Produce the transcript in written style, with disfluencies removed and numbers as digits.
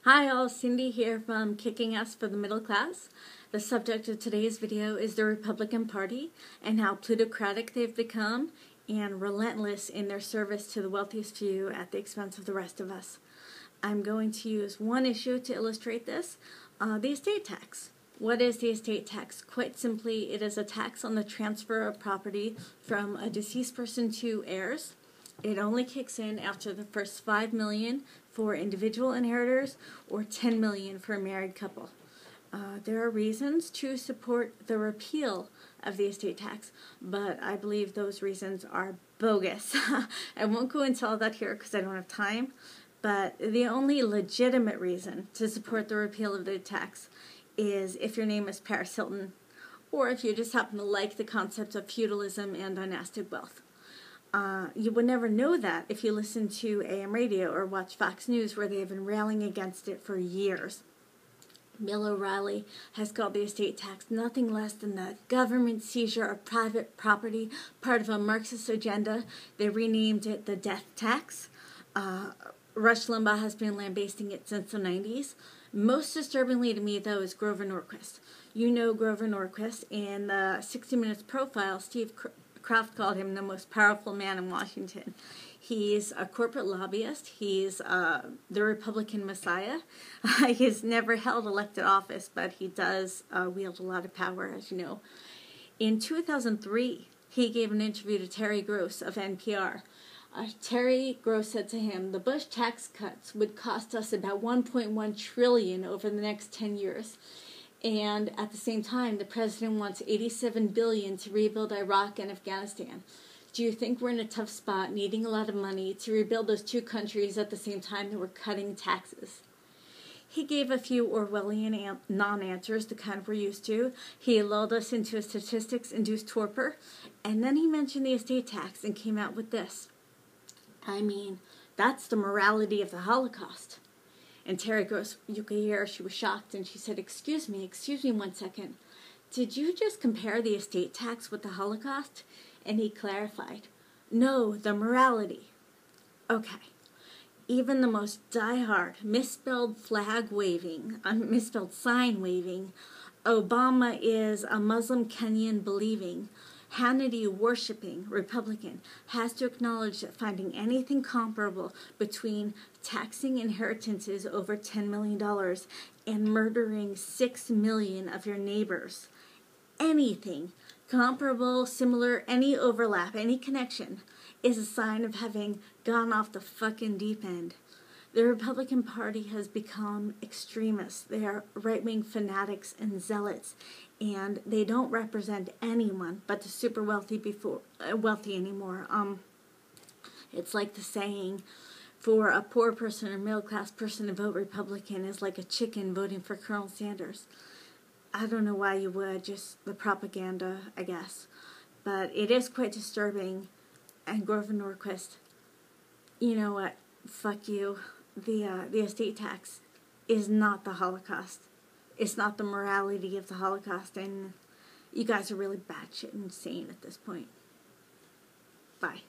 Hi all, Cindy here from Kicking Ass for the Middle Class. The subject of today's video is the Republican Party and how plutocratic they've become and relentless in their service to the wealthiest few at the expense of the rest of us. I'm going to use one issue to illustrate this, the estate tax. What is the estate tax? Quite simply, it is a tax on the transfer of property from a deceased person to heirs. It only kicks in after the first $5 million for individual inheritors or $10 million for a married couple. There are reasons to support the repeal of the estate tax, but I believe those reasons are bogus. I won't go into all that here because I don't have time, but the only legitimate reason to support the repeal of the tax is if your name is Paris Hilton, or if you just happen to like the concept of feudalism and dynastic wealth. You would never know that if you listen to AM radio or watch Fox News, where they have been railing against it for years. Bill O'Reilly has called the estate tax nothing less than the government seizure of private property, part of a Marxist agenda. They renamed it the death tax. Rush Limbaugh has been lambasting it since the 90s. Most disturbingly to me, though, is Grover Norquist. You know Grover Norquist. In the 60 Minutes profile, Steve Kraft called him the most powerful man in Washington. He's a corporate lobbyist. He's the Republican messiah. He's never held elected office, but he does wield a lot of power, as you know. In 2003, he gave an interview to Terry Gross of NPR. Terry Gross said to him, the Bush tax cuts would cost us about $1.1 trillion over the next 10 years. And at the same time, the president wants $87 billion to rebuild Iraq and Afghanistan. Do you think we're in a tough spot, needing a lot of money to rebuild those two countries at the same time that we're cutting taxes? He gave a few Orwellian non-answers, the kind we're used to. He lulled us into a statistics-induced torpor. And then he mentioned the estate tax and came out with this. I mean, that's the morality of the Holocaust. And Terry Gross, you could hear she was shocked, and she said, excuse me 1 second. Did you just compare the estate tax with the Holocaust? And he clarified, no, the morality. Okay. Even the most diehard, misspelled flag waving, misspelled sign waving, Obama is a Muslim Kenyan believing, Hannity worshipping Republican has to acknowledge that finding anything comparable between taxing inheritances over $10 million and murdering 6 million of your neighbors, anything comparable, similar, any overlap, any connection, is a sign of having gone off the fucking deep end. The Republican Party has become extremists. They are right-wing fanatics and zealots, and they don't represent anyone but the super wealthy anymore. It's like the saying, for a poor person or middle-class person to vote Republican is like a chicken voting for Colonel Sanders. I don't know why you would, just the propaganda, I guess. But it is quite disturbing. And Grover Norquist, you know what? Fuck you. The estate tax is not the Holocaust. It's not the morality of the Holocaust, and you guys are really batshit insane at this point. Bye.